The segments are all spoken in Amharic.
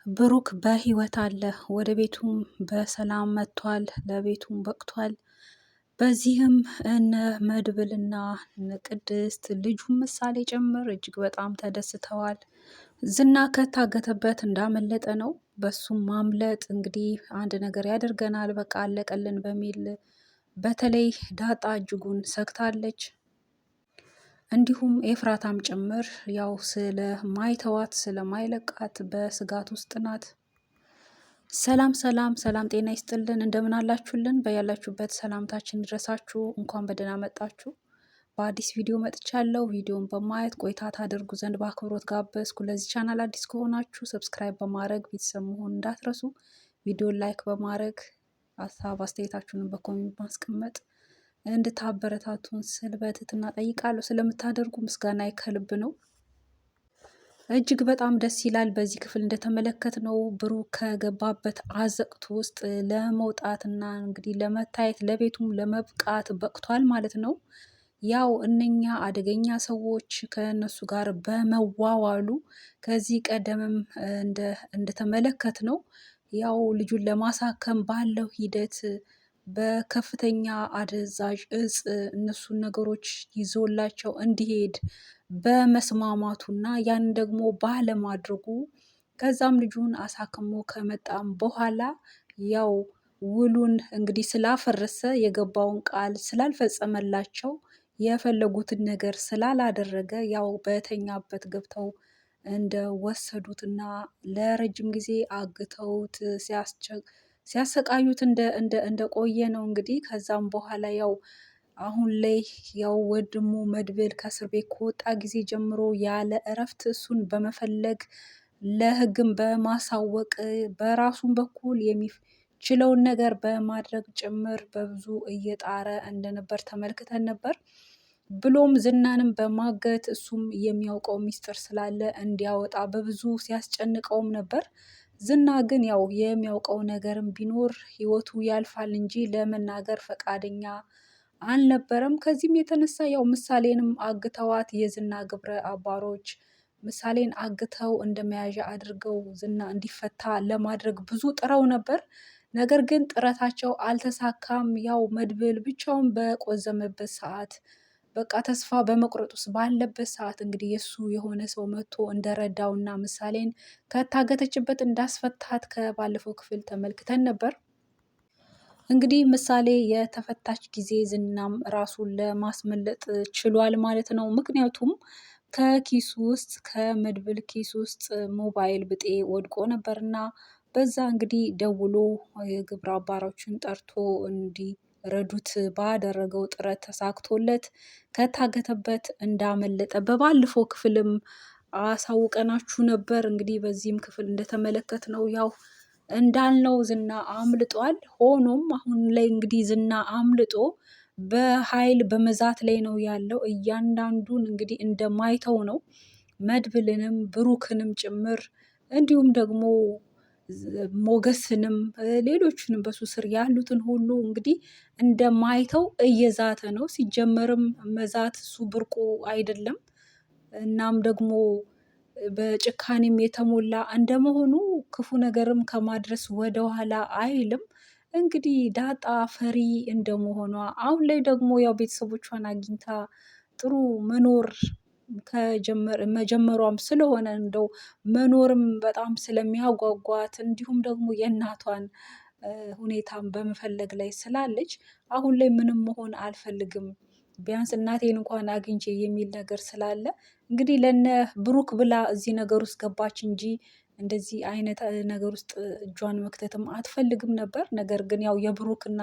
ብሩክ በህይወት አለ። ወደ ቤቱም በሰላም መጥቷል። ለቤቱም በቅቷል። በዚህም እነ መድብልና እነ ቅድስት ልጁም ምሳሌ ጭምር እጅግ በጣም ተደስተዋል። ዝና ከታገተበት እንዳመለጠ ነው። በሱም ማምለጥ እንግዲህ አንድ ነገር ያደርገናል፣ በቃ አለቀልን በሚል በተለይ ዳጣ እጅጉን ሰግታለች። እንዲሁም ኤፍራታም ጭምር ያው ስለማይተዋት ስለማይለቃት በስጋት ውስጥ ናት። ሰላም ሰላም ሰላም፣ ጤና ይስጥልን፣ እንደምን አላችሁልን? በያላችሁበት ሰላምታችን ይድረሳችሁ። እንኳን በደህና መጣችሁ። በአዲስ ቪዲዮ መጥቻለሁ። ቪዲዮን በማየት ቆይታ ታደርጉ ዘንድ በአክብሮት ጋበዝኩ። ለዚህ ቻናል አዲስ ከሆናችሁ ሰብስክራይብ በማድረግ ቤተሰብ መሆን እንዳትረሱ። ቪዲዮን ላይክ በማድረግ ሀሳብ አስተያየታችሁንም በኮሜንት ማስቀመጥ እንድታበረታቱን ስል በትህትና ጠይቃለሁ። ስለምታደርጉ ምስጋና ከልብ ነው። እጅግ በጣም ደስ ይላል። በዚህ ክፍል እንደተመለከትነው ብሩክ ከገባበት አዘቅት ውስጥ ለመውጣትና እንግዲህ ለመታየት ለቤቱም ለመብቃት በቅቷል ማለት ነው። ያው እነኛ አደገኛ ሰዎች ከነሱ ጋር በመዋዋሉ ከዚህ ቀደምም እንደተመለከትነው ያው ልጁን ለማሳከም ባለው ሂደት በከፍተኛ አደንዛዥ እጽ እነሱን ነገሮች ይዞላቸው እንዲሄድ በመስማማቱና ያን ደግሞ ባለማድረጉ ከዛም ልጁን አሳክሞ ከመጣም በኋላ ያው ውሉን እንግዲህ ስላፈረሰ የገባውን ቃል ስላልፈጸመላቸው የፈለጉትን ነገር ስላላደረገ ያው በተኛበት ገብተው እንደወሰዱትና ለረጅም ጊዜ አግተውት ሲያሰቃዩት እንደቆየ ነው። እንግዲህ ከዛም በኋላ ያው አሁን ላይ ያው ወንድሙ መድብል ከእስር ቤት ከወጣ ጊዜ ጀምሮ ያለ እረፍት እሱን በመፈለግ ለሕግም በማሳወቅ በራሱም በኩል የሚችለውን ነገር በማድረግ ጭምር በብዙ እየጣረ እንደነበር ተመልክተን ነበር። ብሎም ዝናንም በማገት እሱም የሚያውቀው ሚስጥር ስላለ እንዲያወጣ በብዙ ሲያስጨንቀውም ነበር። ዝና ግን ያው የሚያውቀው ነገርም ቢኖር ህይወቱ ያልፋል እንጂ ለመናገር ፈቃደኛ አልነበረም። ከዚህም የተነሳ ያው ምሳሌንም አግተዋት የዝና ግብረ አባሮች ምሳሌን አግተው እንደ መያዣ አድርገው ዝና እንዲፈታ ለማድረግ ብዙ ጥረው ነበር። ነገር ግን ጥረታቸው አልተሳካም። ያው መድብል ብቻውን በቆዘመበት ሰዓት በቃ ተስፋ በመቁረጥ ውስጥ ባለበት ሰዓት እንግዲህ የእሱ የሆነ ሰው መጥቶ እንደረዳውና ምሳሌን ከታገተችበት እንዳስፈታት ከባለፈው ክፍል ተመልክተን ነበር። እንግዲህ ምሳሌ የተፈታች ጊዜ ዝናም ራሱን ለማስመለጥ ችሏል ማለት ነው። ምክንያቱም ከኪሱ ውስጥ ከመድብል ኪስ ውስጥ ሞባይል ብጤ ወድቆ ነበርና በዛ እንግዲህ ደውሎ የግብረ አባሮችን ጠርቶ እንዲረዱት ባደረገው ጥረት ተሳክቶለት ከታገተበት እንዳመለጠ በባለፈው ክፍልም አሳውቀናችሁ ነበር። እንግዲህ በዚህም ክፍል እንደተመለከት ነው ያው እንዳልነው ዝና አምልጧል። ሆኖም አሁን ላይ እንግዲህ ዝና አምልጦ በኃይል በመዛት ላይ ነው ያለው። እያንዳንዱን እንግዲህ እንደማይተው ነው፣ መድብልንም ብሩክንም ጭምር እንዲሁም ደግሞ ሞገስንም ሌሎችንም በሱ ስር ያሉትን ሁሉ እንግዲህ እንደማይተው እየዛተ ነው። ሲጀመርም መዛት እሱ ብርቁ አይደለም። እናም ደግሞ በጭካኔም የተሞላ እንደመሆኑ ክፉ ነገርም ከማድረስ ወደኋላ አይልም። እንግዲህ ዳጣ ፈሪ እንደመሆኗ አሁን ላይ ደግሞ ያው ቤተሰቦቿን አግኝታ ጥሩ መኖር መጀመሯም ስለሆነ እንደው መኖርም በጣም ስለሚያጓጓት እንዲሁም ደግሞ የእናቷን ሁኔታም በመፈለግ ላይ ስላለች አሁን ላይ ምንም መሆን አልፈልግም፣ ቢያንስ እናቴን እንኳን አግኝቼ የሚል ነገር ስላለ እንግዲህ ለነ ብሩክ ብላ እዚህ ነገር ውስጥ ገባች እንጂ እንደዚህ አይነት ነገር ውስጥ እጇን መክተትም አትፈልግም ነበር። ነገር ግን ያው የብሩክና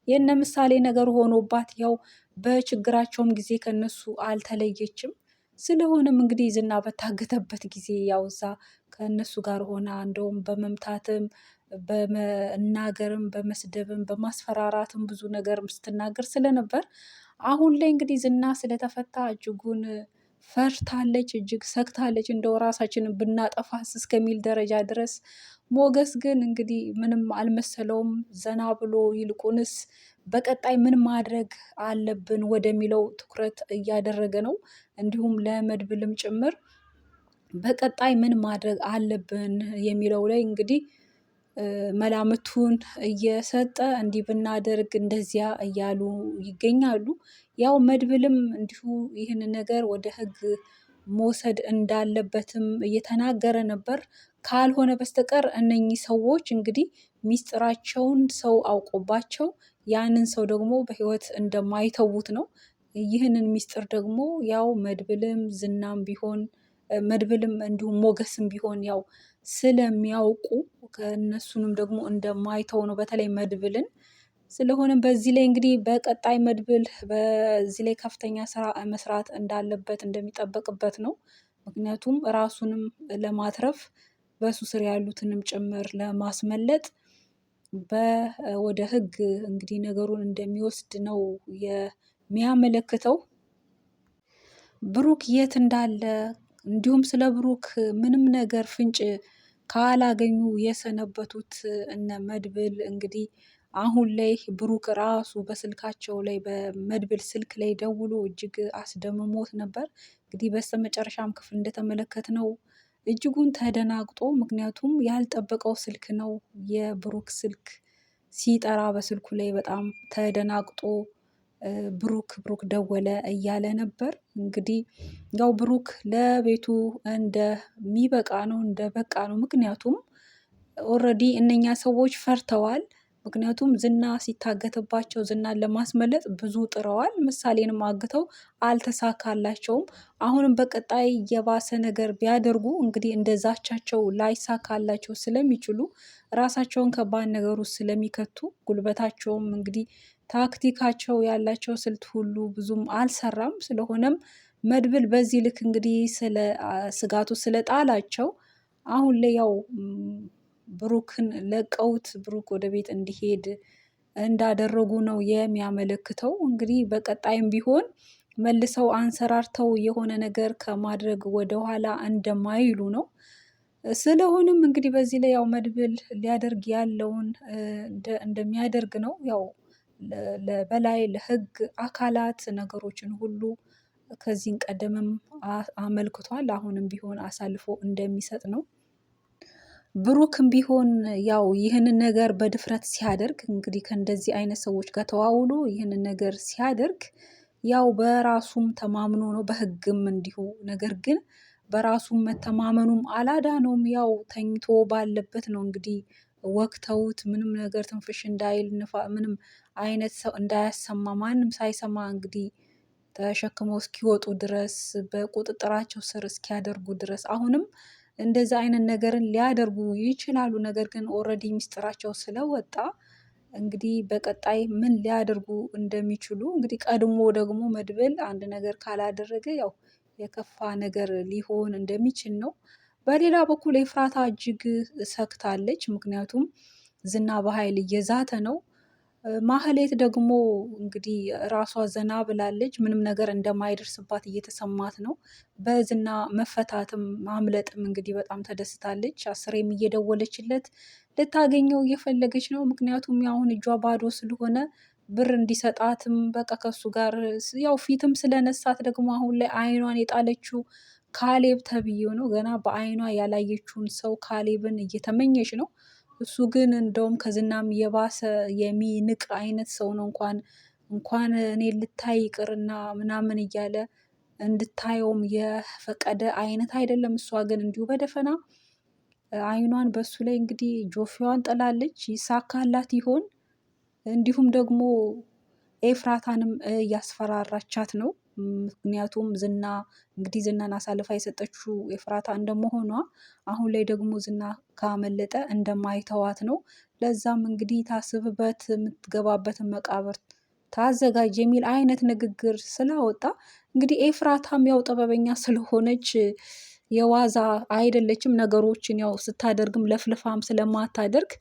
የነ ምሳሌ ነገር ሆኖባት ያው በችግራቸውም ጊዜ ከነሱ አልተለየችም። ስለሆነም እንግዲህ ዝና በታገተበት ጊዜ ያው እዛ ከእነሱ ጋር ሆና እንደውም በመምታትም በመናገርም በመስደብም በማስፈራራትም ብዙ ነገር ስትናገር ስለነበር አሁን ላይ እንግዲህ ዝና ስለተፈታ እጅጉን ፈርታለች፣ እጅግ ሰግታለች። እንደው ራሳችንን ብናጠፋስ እስከሚል ደረጃ ድረስ። ሞገስ ግን እንግዲህ ምንም አልመሰለውም። ዘና ብሎ ይልቁንስ በቀጣይ ምን ማድረግ አለብን ወደሚለው ትኩረት እያደረገ ነው። እንዲሁም ለመድብልም ጭምር በቀጣይ ምን ማድረግ አለብን የሚለው ላይ እንግዲህ መላምቱን እየሰጠ እንዲህ ብናደርግ እንደዚያ እያሉ ይገኛሉ። ያው መድብልም እንዲሁ ይህን ነገር ወደ ህግ መውሰድ እንዳለበትም እየተናገረ ነበር። ካልሆነ በስተቀር እነኚህ ሰዎች እንግዲህ ሚስጥራቸውን ሰው አውቆባቸው ያንን ሰው ደግሞ በህይወት እንደማይተዉት ነው። ይህንን ሚስጥር ደግሞ ያው መድብልም ዝናም ቢሆን መድብልም እንዲሁም ሞገስም ቢሆን ያው ስለሚያውቁ ከእነሱንም ደግሞ እንደማይተው ነው በተለይ መድብልን። ስለሆነም በዚህ ላይ እንግዲህ በቀጣይ መድብል በዚህ ላይ ከፍተኛ ስራ መስራት እንዳለበት እንደሚጠበቅበት ነው። ምክንያቱም ራሱንም ለማትረፍ በሱ ስር ያሉትንም ጭምር ለማስመለጥ ወደ ህግ እንግዲህ ነገሩን እንደሚወስድ ነው የሚያመለክተው። ብሩክ የት እንዳለ እንዲሁም ስለ ብሩክ ምንም ነገር ፍንጭ ካላገኙ የሰነበቱት እነ መድብል እንግዲህ አሁን ላይ ብሩክ ራሱ በስልካቸው ላይ በመድብል ስልክ ላይ ደውሎ እጅግ አስደምሞት ነበር። እንግዲህ በስተመጨረሻም ክፍል እንደተመለከትነው እጅጉን ተደናግጦ፣ ምክንያቱም ያልጠበቀው ስልክ ነው የብሩክ ስልክ ሲጠራ በስልኩ ላይ በጣም ተደናግጦ ብሩክ ደወለ እያለ ነበር። እንግዲህ ያው ብሩክ ለቤቱ እንደሚበቃ ነው እንደበቃ ነው። ምክንያቱም ኦልሬዲ እነኛ ሰዎች ፈርተዋል። ምክንያቱም ዝና ሲታገትባቸው ዝናን ለማስመለጥ ብዙ ጥረዋል። ምሳሌንም አግተው አልተሳካላቸውም። አሁንም በቀጣይ የባሰ ነገር ቢያደርጉ እንግዲህ እንደዛቻቸው ላይሳካላቸው ስለሚችሉ ራሳቸውን ከባድ ነገር ውስጥ ስለሚከቱ ጉልበታቸውም እንግዲህ ታክቲካቸው ያላቸው ስልት ሁሉ ብዙም አልሰራም። ስለሆነም መድብል በዚህ ልክ እንግዲህ ስለ ስጋቱ ስለጣላቸው አሁን ላይ ያው ብሩክን ለቀውት ብሩክ ወደ ቤት እንዲሄድ እንዳደረጉ ነው የሚያመለክተው። እንግዲህ በቀጣይም ቢሆን መልሰው አንሰራርተው የሆነ ነገር ከማድረግ ወደኋላ እንደማይሉ ነው። ስለሆነም እንግዲህ በዚህ ላይ ያው መድብል ሊያደርግ ያለውን እንደሚያደርግ ነው። ያው በላይ ለህግ አካላት ነገሮችን ሁሉ ከዚህን ቀደምም አመልክቷል። አሁንም ቢሆን አሳልፎ እንደሚሰጥ ነው። ብሩክም ቢሆን ያው ይህንን ነገር በድፍረት ሲያደርግ እንግዲህ ከእንደዚህ አይነት ሰዎች ጋር ተዋውሎ ይህንን ነገር ሲያደርግ ያው በራሱም ተማምኖ ነው፣ በህግም እንዲሁ። ነገር ግን በራሱም መተማመኑም አላዳነውም። ያው ተኝቶ ባለበት ነው እንግዲህ ወግተውት ምንም ነገር ትንፍሽ እንዳይል ምንም አይነት ሰው እንዳያሰማ ማንም ሳይሰማ እንግዲህ ተሸክመው እስኪወጡ ድረስ በቁጥጥራቸው ስር እስኪያደርጉ ድረስ አሁንም እንደዛ አይነት ነገርን ሊያደርጉ ይችላሉ። ነገር ግን ኦልሬዲ ሚስጥራቸው ስለወጣ እንግዲህ በቀጣይ ምን ሊያደርጉ እንደሚችሉ እንግዲህ ቀድሞ ደግሞ መድብል አንድ ነገር ካላደረገ ያው የከፋ ነገር ሊሆን እንደሚችል ነው። በሌላ በኩል ኤፍራታ እጅግ ሰግታለች። ምክንያቱም ዝና በኃይል እየዛተ ነው። ማህሌት ደግሞ እንግዲህ ራሷ ዘና ብላለች። ምንም ነገር እንደማይደርስባት እየተሰማት ነው። በዝና መፈታትም ማምለጥም እንግዲህ በጣም ተደስታለች። አስሬም እየደወለችለት ልታገኘው እየፈለገች ነው። ምክንያቱም አሁን እጇ ባዶ ስለሆነ ብር እንዲሰጣትም በቃ ከሱ ጋር ያው ፊትም ስለነሳት ደግሞ አሁን ላይ አይኗን የጣለችው ካሌብ ተብዬው ነው። ገና በአይኗ ያላየችውን ሰው ካሌብን እየተመኘች ነው። እሱ ግን እንደውም ከዝናም የባሰ የሚንቅ አይነት ሰው ነው። እንኳን እኔ ልታይ ይቅርና ምናምን እያለ እንድታየውም የፈቀደ አይነት አይደለም። እሷ ግን እንዲሁ በደፈና አይኗን በሱ ላይ እንግዲህ ጆፌዋን ጥላለች። ይሳካላት ይሆን? እንዲሁም ደግሞ ኤፍራታንም እያስፈራራቻት ነው። ምክንያቱም ዝና እንግዲህ ዝናን አሳልፋ የሰጠችው ኤፍራታ እንደመሆኗ አሁን ላይ ደግሞ ዝና ካመለጠ እንደማይተዋት ነው። ለዛም እንግዲህ ታስብበት የምትገባበትን መቃብር ታዘጋጅ የሚል አይነት ንግግር ስላወጣ እንግዲህ ኤፍራታም ያው ጥበበኛ ስለሆነች የዋዛ አይደለችም። ነገሮችን ያው ስታደርግም ለፍልፋም ስለማታደርግ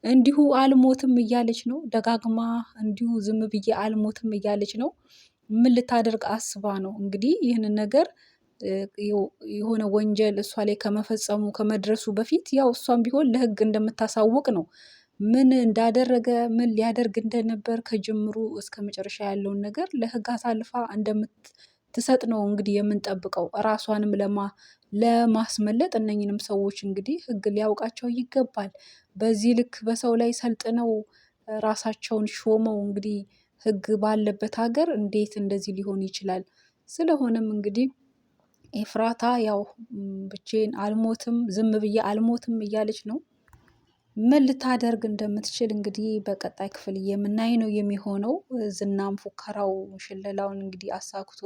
እንዲሁ አልሞትም እያለች ነው። ደጋግማ እንዲሁ ዝም ብዬ አልሞትም እያለች ነው። ምን ልታደርግ አስባ ነው? እንግዲህ ይህንን ነገር የሆነ ወንጀል እሷ ላይ ከመፈጸሙ ከመድረሱ በፊት ያው እሷም ቢሆን ለህግ እንደምታሳውቅ ነው። ምን እንዳደረገ ምን ሊያደርግ እንደነበር ከጅምሩ እስከ መጨረሻ ያለውን ነገር ለህግ አሳልፋ ትሰጥ ነው እንግዲህ የምንጠብቀው። ራሷንም ለማስመለጥ እነኝንም ሰዎች እንግዲህ ህግ ሊያውቃቸው ይገባል። በዚህ ልክ በሰው ላይ ሰልጥነው ራሳቸውን ሾመው እንግዲህ ህግ ባለበት ሀገር እንዴት እንደዚህ ሊሆን ይችላል? ስለሆነም እንግዲህ ኤፍራታ ያው ብቻዬን አልሞትም ዝም ብዬ አልሞትም እያለች ነው። ምን ልታደርግ እንደምትችል እንግዲህ በቀጣይ ክፍል የምናይ ነው የሚሆነው። ዝናም ፉከራው ሽለላውን እንግዲህ አሳክቶ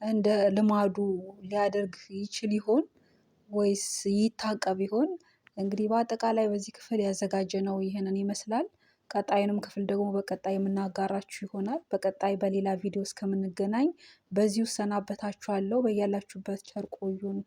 እንደ ልማዱ ሊያደርግ ይችል ይሆን ወይስ ይታቀብ ይሆን? እንግዲህ በአጠቃላይ በዚህ ክፍል ያዘጋጀነው ይህንን ይመስላል። ቀጣዩንም ክፍል ደግሞ በቀጣይ የምናጋራችሁ ይሆናል። በቀጣይ በሌላ ቪዲዮ እስከምንገናኝ በዚሁ እሰናበታችኋለሁ። በያላችሁበት ቸር ቆዩን።